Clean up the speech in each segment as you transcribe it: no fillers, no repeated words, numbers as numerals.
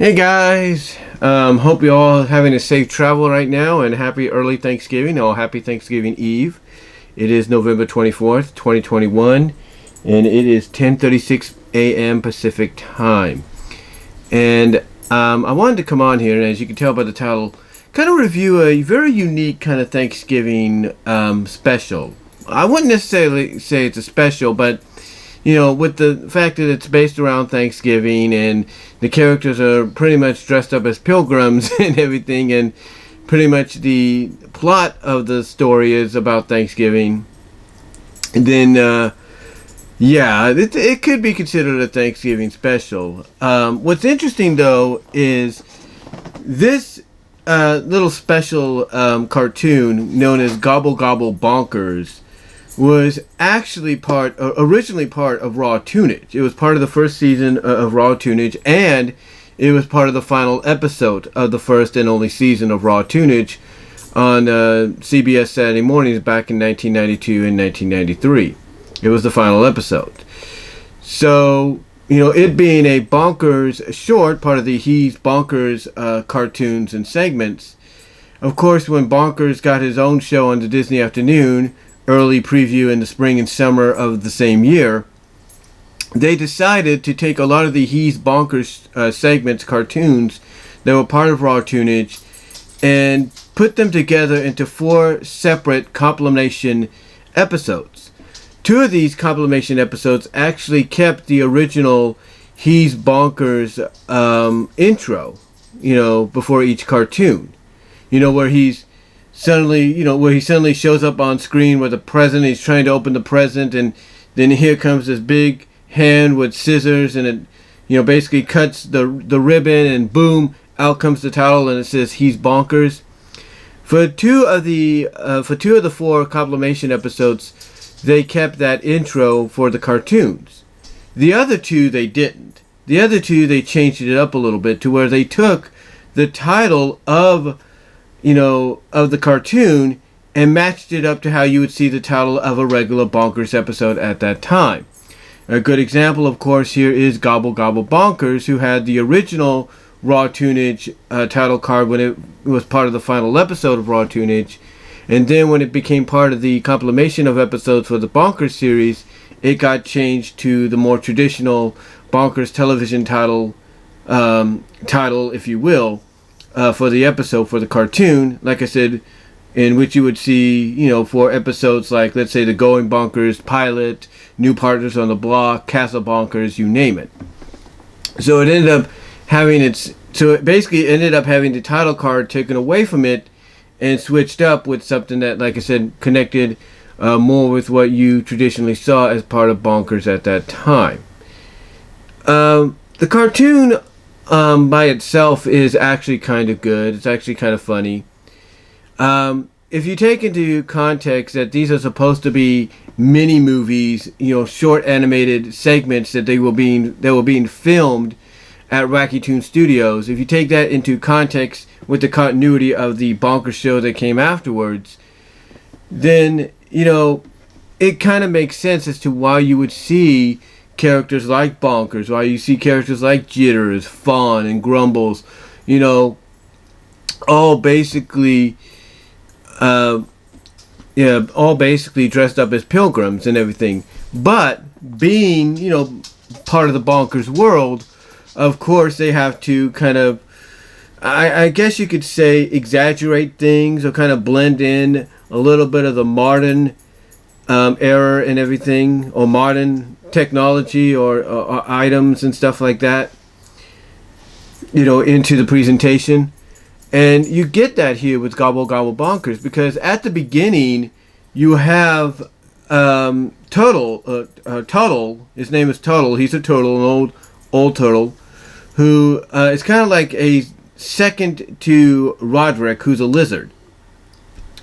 Hey guys, hope you all having a safe travel right now and happy early Thanksgiving or happy Thanksgiving Eve. It is November 24th, 2021 and it is 10:36 a.m. Pacific time. And I wanted to come on here and as you can tell by the title, kind of review a very unique kind of Thanksgiving special. I wouldn't necessarily say it's a special, but with the fact that it's based around Thanksgiving and the characters are pretty much dressed up as pilgrims and everything, and pretty much the plot of the story is about Thanksgiving, and then, it could be considered a Thanksgiving special. What's interesting, though, is this little special cartoon known as Gobble Bonkers was actually originally part of Raw Toonage. It was part of the first season of Raw Toonage, and it was part of the final episode of the first and only season of Raw Toonage on CBS Saturday mornings back in 1992 and 1993. It was the final episode. So, it being a Bonkers short, part of the He's Bonkers cartoons and segments, of course, when Bonkers got his own show on the Disney Afternoon, early preview in the spring and summer of the same year, they decided to take a lot of the He's Bonkers segments, cartoons that were part of Raw Toonage, and put them together into 4 separate compilation episodes. 2 of these compilation episodes actually kept the original He's Bonkers intro, before each cartoon, where he suddenly shows up on screen with a present. He's trying to open the present, and then here comes this big hand with scissors, and it basically cuts the ribbon, and boom, out comes the title, and it says He's Bonkers. For two of the 4 compilation episodes, they kept that intro for the cartoons. The other 2 they didn't. The other 2 they changed it up a little bit to where they took the title of the cartoon and matched it up to how you would see the title of a regular Bonkers episode at that time. A good example, of course, here is Gobble Bonkers, who had the original Raw Toonage title card when it was part of the final episode of Raw Toonage, and then when it became part of the compilation of episodes for the Bonkers series, it got changed to the more traditional Bonkers television title, if you will, for the episode, for the cartoon, like I said, in which you would see, for episodes like, let's say, the Going Bonkers pilot, New Partners on the Block, Castle Bonkers, you name it. So it basically ended up having the title card taken away from it and switched up with something that, like I said, connected more with what you traditionally saw as part of Bonkers at that time. The cartoon by itself is actually kind of good. It's actually kind of funny. If you take into context that these are supposed to be mini movies, short animated segments that were being filmed at Wacky Toon Studios, if you take that into context with the continuity of the Bonkers show that came afterwards, then it kind of makes sense as to why you would see characters like Bonkers, why you see characters like Jitters, Fawn, and Grumbles, all basically dressed up as pilgrims and everything. But being, part of the Bonkers world, of course they have to kind of, I guess you could say, exaggerate things or kind of blend in a little bit of the modern era and everything, or modern technology or items and stuff like that, into the presentation. And you get that here with Gobble Bonkers, because at the beginning you have Tuttle. His name is Tuttle. He's a turtle, an old turtle, who is kind of like a second to Roderick, who's a lizard,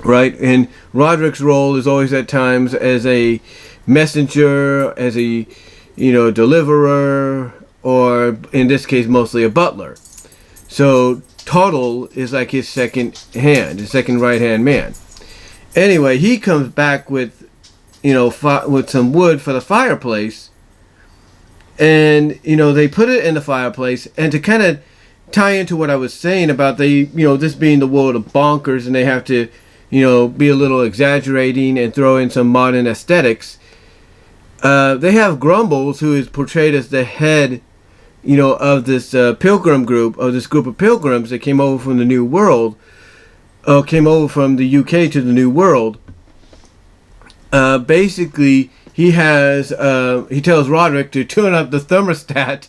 right? And Roderick's role is always at times as a messenger, as a deliverer, or in this case mostly a butler. So Tuttle is like his second hand, his second right hand man. Anyway, he comes back with with some wood for the fireplace, and they put it in the fireplace, and to kind of tie into what I was saying about this being the world of bonkers, and they have to, be a little exaggerating and throw in some modern aesthetics. They have Grumbles, who is portrayed as the head, of this pilgrim group, of this group of pilgrims that came over from the New World, came over from the UK to the New World. Basically, he tells Roderick to turn up the thermostat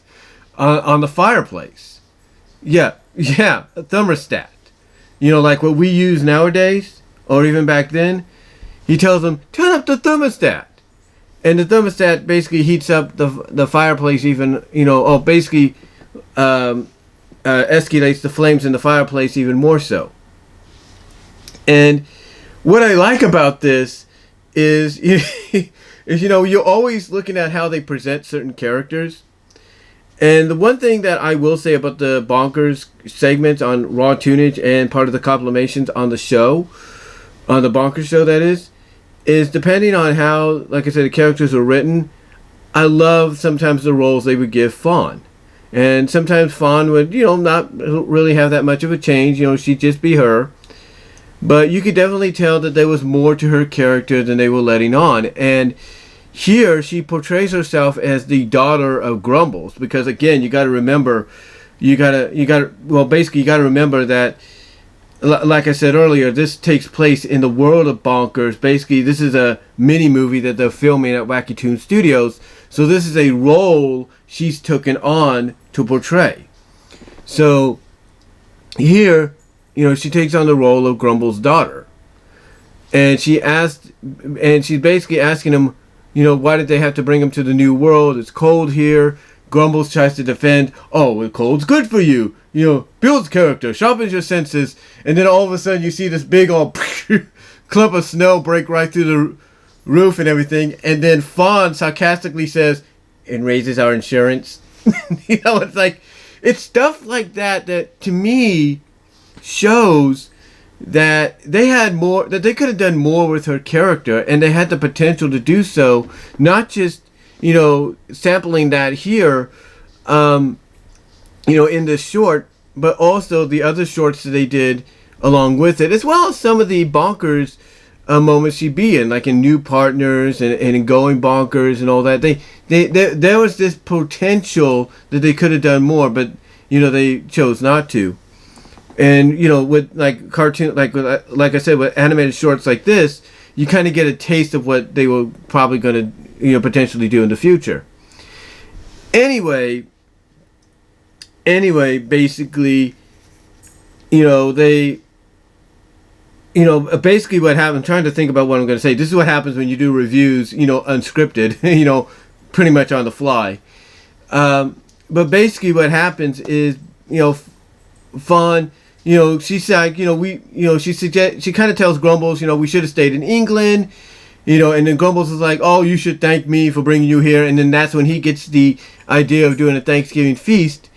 on the fireplace. Yeah, a thermostat. Like what we use nowadays, or even back then. He tells him, turn up the thermostat. And the thermostat basically heats up the fireplace even, basically escalates the flames in the fireplace even more so. And what I like about this is, you're always looking at how they present certain characters. And the one thing that I will say about the Bonkers segments on Raw Tunage and part of the compilations on the show, on the Bonkers show that is depending on how, like I said, the characters are written, I love sometimes the roles they would give Fawn. And sometimes Fawn would, not really have that much of a change. She'd just be her. But you could definitely tell that there was more to her character than they were letting on. And here she portrays herself as the daughter of Grumbles, because again, you got to remember, you got to remember that, like I said earlier, this takes place in the world of Bonkers. Basically, this is a mini movie that they're filming at Wacky Toon Studios. So this is a role she's taken on to portray. So here, she takes on the role of Grumbles' daughter, and she's basically asking him, why did they have to bring him to the New World? It's cold here. Grumbles tries to defend, oh, the cold's good for you. Builds character, sharpens your senses. And then all of a sudden you see this big old clump of snow break right through the roof and everything. And then Fawn sarcastically says, and raises our insurance. It's like, it's stuff like that to me shows that they had more, that they could have done more with her character, and they had the potential to do so, not just sampling that here in this short, but also the other shorts that they did along with it, as well as some of the Bonkers moments she'd be in, like in New Partners and in Going Bonkers and all that. There was this potential that they could have done more, but they chose not to. And with like cartoon, like I said, with animated shorts like this, you kind of get a taste of what they were probably going to potentially do in the future. Anyway, basically, they, basically what happened. I'm trying to think about what I'm going to say. This is what happens when you do reviews, unscripted, pretty much on the fly. But basically what happens is, Fawn, she's like, she kind of tells Grumbles, we should have stayed in England, and then Grumbles is like, oh, you should thank me for bringing you here. And then that's when he gets the idea of doing a Thanksgiving feast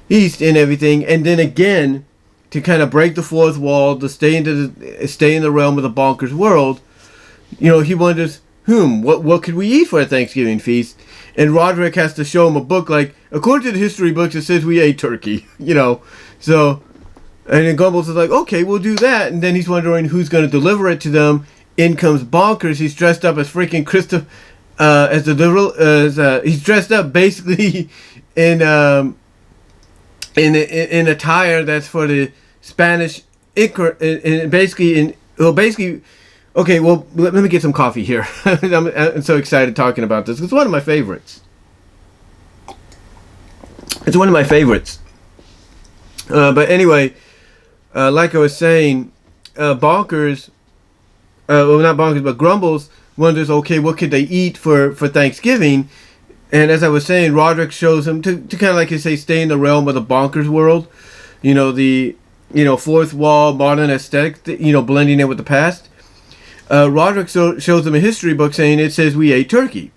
and everything. And then again, to kind of break the fourth wall, to stay in the realm of the Bonkers world, he wonders, what could we eat for a Thanksgiving feast? And Roderick has to show him a book, like, according to the history books, it says we ate turkey, so, and then Grumbles is like, okay, we'll do that. And then he's wondering who's going to deliver it to them. In comes Bonkers. He's dressed up as freaking Christopher, he's dressed up basically in attire that's for the Spanish, okay, well, let me get some coffee here. I'm so excited talking about this. It's one of my favorites. But anyway, like I was saying, Bonkers, not Bonkers, but Grumbles wonders, okay, what could they eat for Thanksgiving? And as I was saying, Roderick shows him to kind of, like you say, stay in the realm of the Bonkers world. The fourth wall, modern aesthetic, blending in with the past. Roderick shows him a history book saying it says we ate turkey.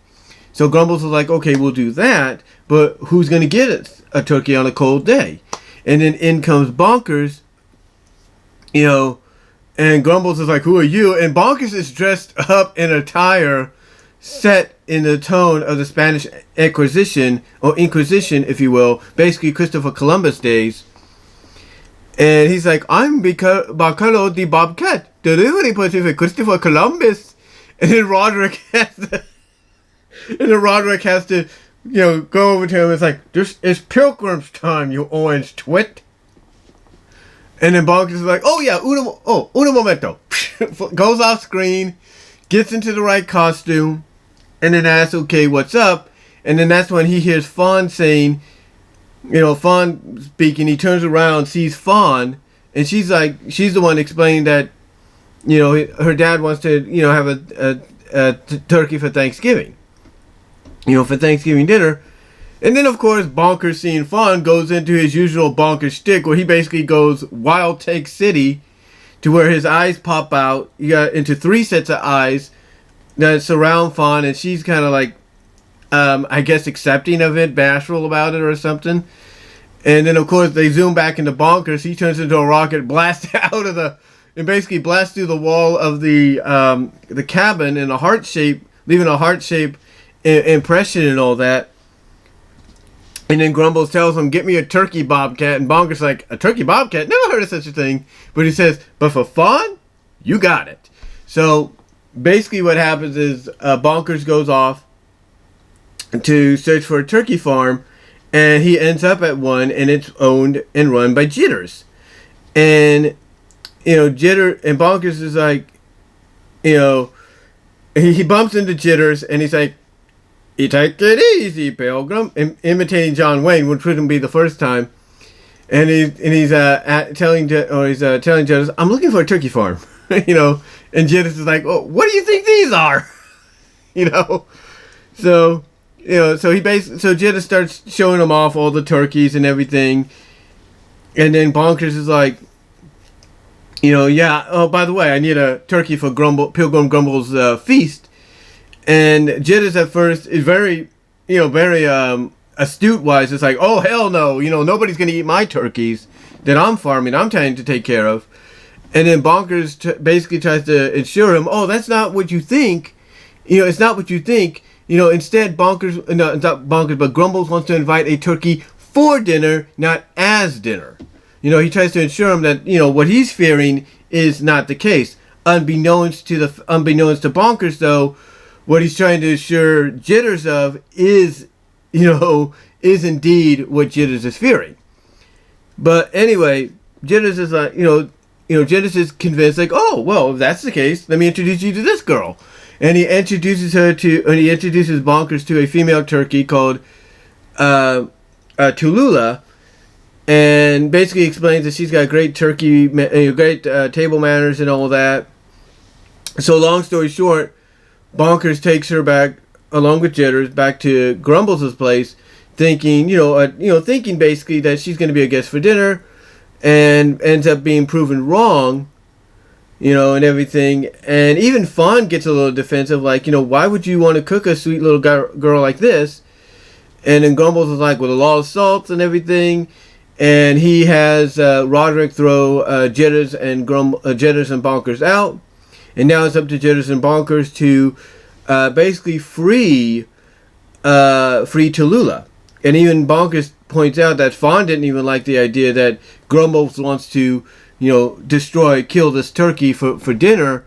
So Grumbles is like, okay, we'll do that, but who's going to get a turkey on a cold day? And then in comes Bonkers, and Grumbles is like, who are you? And Bonkers is dressed up in attire set in the tone of the Spanish Inquisition, if you will, basically Christopher Columbus days. And he's like, I'm Bacalo the Bobcat, delivery person for Christopher Columbus. And then Roderick has to, go over to him. It's like, this is Pilgrim's time, you orange twit. And then Bonkers is like, oh yeah, uno momento. Goes off screen, gets into the right costume, and then asks, okay, what's up? And then that's when he hears Fawn saying, Fawn speaking. He turns around, sees Fawn, and she's the one explaining that, her dad wants to, have a turkey for Thanksgiving, for Thanksgiving dinner. And then, of course, Bonkers, seeing Fawn, goes into his usual Bonkers shtick, where he basically goes Wild Take City, to where his eyes pop out. You got into 3 sets of eyes that surround Fawn, and she's kind of like, I guess, accepting of it, bashful about it or something. And then, of course, they zoom back into Bonkers. He turns into a rocket, blasts and basically blasts through the wall of the cabin in a heart shape, leaving a heart shape impression and all that. And then Grumbles tells him, get me a turkey bobcat. And Bonkers like, a turkey bobcat? Never heard of such a thing. But he says, but for Fawn, you got it. So basically what happens is Bonkers goes off to search for a turkey farm. And he ends up at one, and it's owned and run by Jitters. And, Jitter and Bonkers is like, he bumps into Jitters, and he's like, you take it easy, Pilgrim, imitating John Wayne, which wouldn't be the first time. And he's telling Jitters, I'm looking for a turkey farm, and Jitters is like, oh, what do you think these are? So Jitters starts showing him off all the turkeys and everything, and then Bonkers is like, yeah, oh, by the way, I need a turkey for Pilgrim Grumble's feast. And Jitters at first is very astute-wise. It's like, oh, hell no. Nobody's going to eat my turkeys that I'm farming, I'm trying to take care of. And then Bonkers basically tries to assure him, oh, that's not what you think. It's not what you think. Instead, not Bonkers, but Grumbles wants to invite a turkey for dinner, not as dinner. He tries to assure him that, what he's fearing is not the case. Unbeknownst to Bonkers, though, what he's trying to assure Jitters of is indeed what Jitters is fearing. But anyway, Jitters is like, Jitters is convinced, like, oh, well, if that's the case, let me introduce you to this girl. And he introduces Bonkers to a female turkey called Tulula, and basically explains that she's got great great table manners and all that. So long story short, Bonkers takes her back, along with Jitters, back to Grumbles' place, thinking basically that she's going to be a guest for dinner, and ends up being proven wrong, and everything. And even Fawn gets a little defensive, like, why would you want to cook a sweet little girl like this? And then Grumbles is like, with a lot of salt and everything. And he has Roderick throw Jitters and Bonkers out. And now it's up to Jitters and Bonkers to basically free Tallulah. And even Bonkers points out that Fawn didn't even like the idea that Grumbles wants to, kill this turkey for dinner.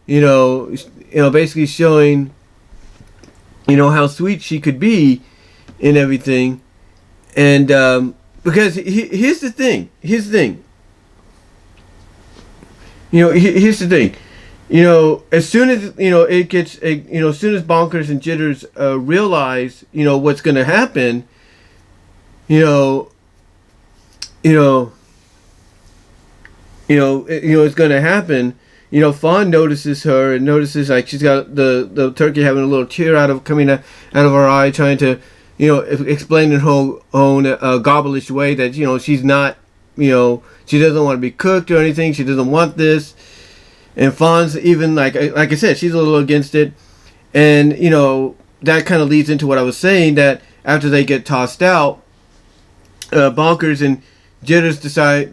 Basically showing, how sweet she could be and everything. And because here's the thing. Here's the thing. As soon as it gets, as soon as Bonkers and Jitters realize, what's going to happen, it's going to happen. Fawn notices her and notices, like, she's got the turkey having a little tear coming out of her eye, trying to, explain in her own gobblish way that, she's not, she doesn't want to be cooked or anything. She doesn't want this. And Fawn's even, like I said, she's a little against it. And, that kind of leads into what I was saying, that after they get tossed out, Bonkers and Jitters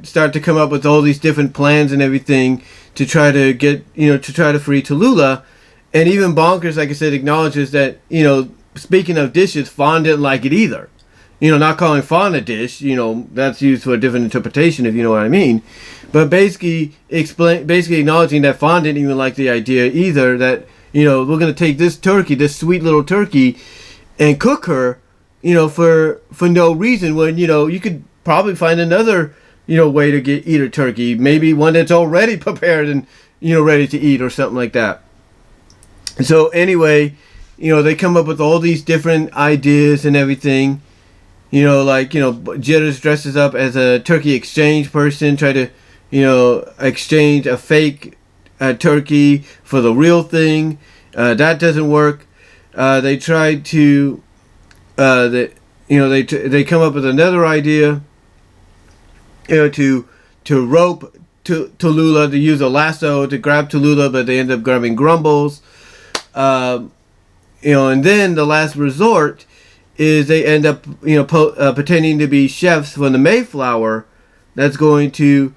start to come up with all these different plans and everything to try to get, to try to free Tallulah. And even Bonkers, like I said, acknowledges that, speaking of dishes, Fawn didn't like it either. not calling fawn a dish. That's used for a different interpretation, if you know what I mean. But basically acknowledging that fawn didn't even like the idea either, that, we're going to take this turkey, this sweet little turkey, and cook her, for no reason, when, you could probably find another, way to eat a turkey. Maybe one that's already prepared and, ready to eat or something like that. So anyway, they come up with all these different ideas and everything. Jitters dresses up as a turkey exchange person, try to, exchange a fake turkey for the real thing. That doesn't work. They try to, they come up with another idea, to rope Tallulah, to use a lasso to grab Tallulah, but they end up grabbing Grumbles. And then the last resort is they end up, pretending to be chefs from the Mayflower that's going to,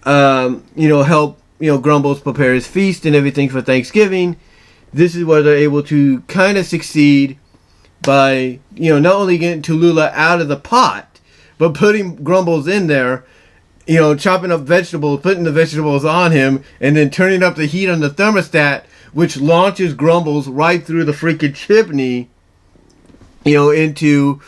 help, Grumbles prepare his feast and everything for Thanksgiving. This is where they're able to kind of succeed by, not only getting Tallulah out of the pot, but putting Grumbles in there, chopping up vegetables, putting the vegetables on him, and then turning up the heat on the thermostat, which launches Grumbles right through the freaking chimney, into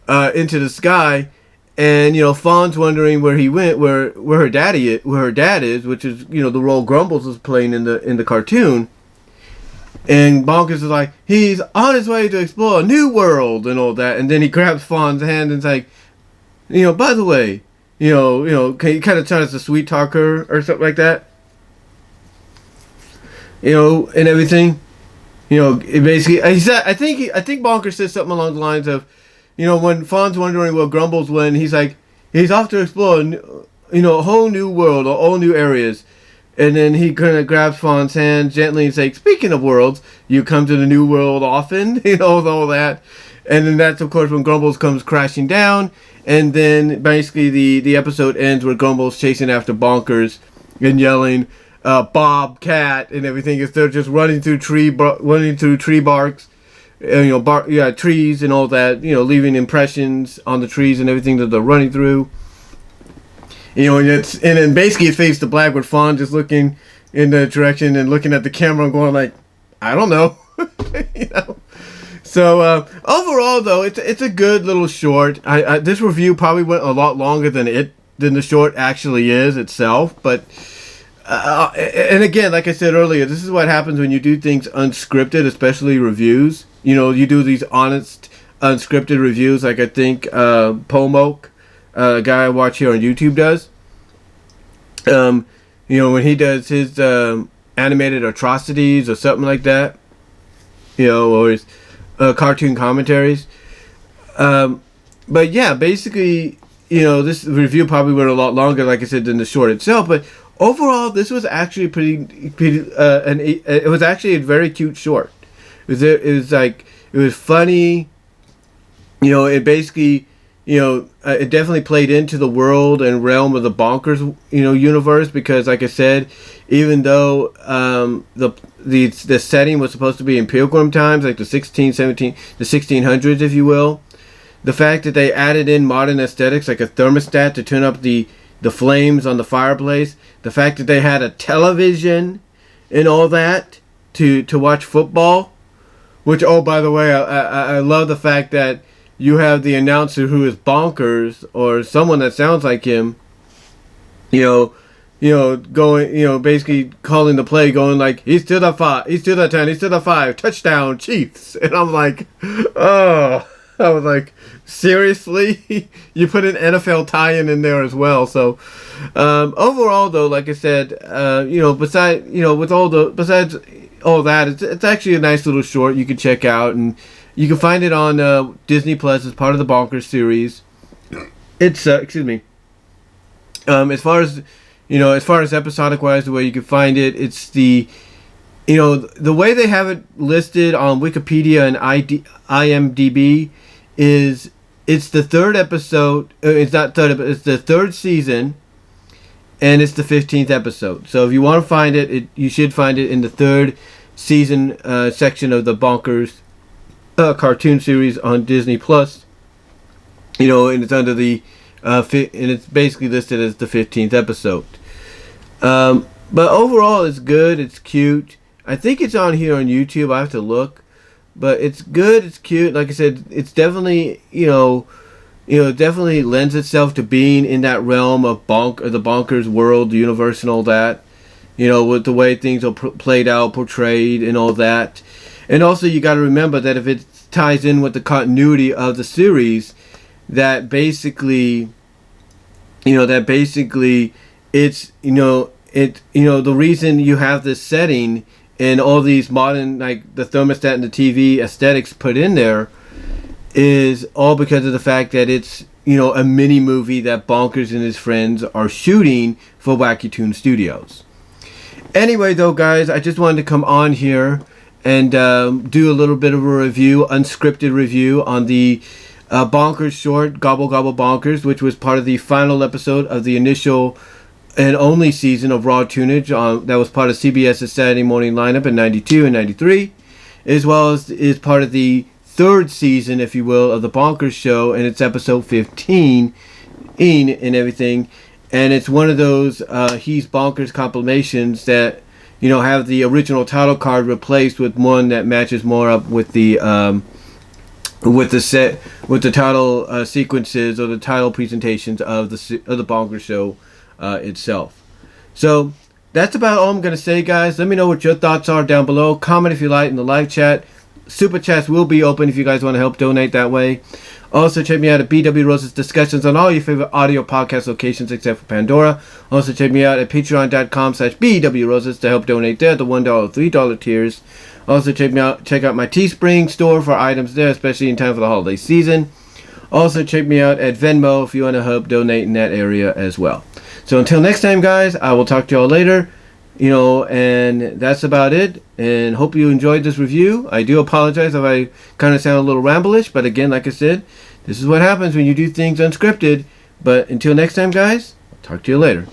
the sky. And Fawn's wondering where he went, where her dad is, which is the role Grumbles is playing in the cartoon. And Bonkers is like, he's on his way to explore a new world and all that. And then he grabs Fawn's hand and is like, by the way, can you kind of turn us a sweet talker or something like that? And everything. It basically, I think Bonkers says something along the lines of, when Fawn's wondering where Grumbles went, he's like, he's off to explore, a whole new world or all new areas. And then he kind of grabs Fawn's hand gently and says, speaking of worlds, you come to the new world often, all that. And then that's, of course, when Grumbles comes crashing down. And then basically the episode ends where Grumbles chasing after Bonkers and yelling, Bob, cat, and everything. Instead of just running through tree barks, trees and all that, leaving impressions on the trees and everything that they're running through. And then basically it fades to black with Fawn just looking in the direction and looking at the camera and going like, I don't know. So overall though, it's a good little short. This review probably went a lot longer than the short actually is itself, but and again, like I said earlier, this is what happens when you do things unscripted, especially reviews. You do these honest unscripted reviews, like I think Pomoke, a guy I watch here on YouTube, does. When he does his animated atrocities or something like that, or his cartoon commentaries. But yeah, basically, this review probably went a lot longer, like I said, than the short itself. But overall, this was actually it was actually a very cute short. It was funny. It basically, it definitely played into the world and realm of the Bonkers, universe, because, like I said, even though the setting was supposed to be in Pilgrim times, like the 1600s, if you will, the fact that they added in modern aesthetics, like a thermostat to turn up the flames on the fireplace, the fact that they had a television and all that to watch football, which, oh, by the way, I love the fact that you have the announcer who is Bonkers, or someone that sounds like him, going, basically calling the play, going like, he's to the 5, he's to the 10, he's to the 5, touchdown, Chiefs. And I'm like, oh, I was like, seriously? You put an NFL tie-in in there as well. So, overall though, like I said, besides all that, it's actually a nice little short you can check out, and you can find it on Disney Plus as part of the Bonkers series. It's excuse me. As far as episodic wise, the way you can find it, it's the way they have it listed on Wikipedia and IMDb is it's the third episode. It's not third, but it's the third season, and it's the 15th episode. So if you want to find it, you should find it in the third season section of the Bonkers cartoon series on Disney Plus. and it's under the and it's basically listed as the 15th episode. But overall, it's good. It's cute. I think it's on here on YouTube. I have to look, but it's good. It's cute. Like I said, it's definitely definitely lends itself to being in that realm of the bonkers world, the universe, and all that. With the way things are played out, portrayed, and all that. And also, you got to remember that if it ties in with the continuity of the series, that basically it's the reason you have this setting and all these modern, like the thermostat and the TV aesthetics put in there, is all because of the fact that it's a mini movie that Bonkers and his friends are shooting for Wacky Toon Studios. Anyway, though, guys, I just wanted to come on here and do a little bit of a review, unscripted review, on the Bonkers short, Gobble Gobble Bonkers, which was part of the final episode of the initial and only season of Raw Tunage that was part of CBS's Saturday morning lineup in 92 and 93, as well as is part of the third season, if you will, of the Bonkers show, and it's episode 15 and everything. And it's one of those He's Bonkers compilations that have the original title card replaced with one that matches more up with the title sequences or the title presentations of the Bonkers show itself. So that's about all I'm going to say, guys. Let me know what your thoughts are down below. Comment if you like in the live chat. Super chats will be open if you guys want to help donate that way. Also, check me out at BW Rose's discussions on all your favorite audio podcast locations except for Pandora. Also, check me out at patreon.com/BW Roses to help donate there, the $1, $3 tiers. Also, check out my Teespring store for items there, especially in time for the holiday season. Also, check me out at Venmo if you want to help donate in that area as well. So until next time, guys, I will talk to y'all later. And that's about it. And hope you enjoyed this review. I do apologize if I kind of sound a little ramblish, but again, like I said, this is what happens when you do things unscripted. But until next time, guys, talk to you later.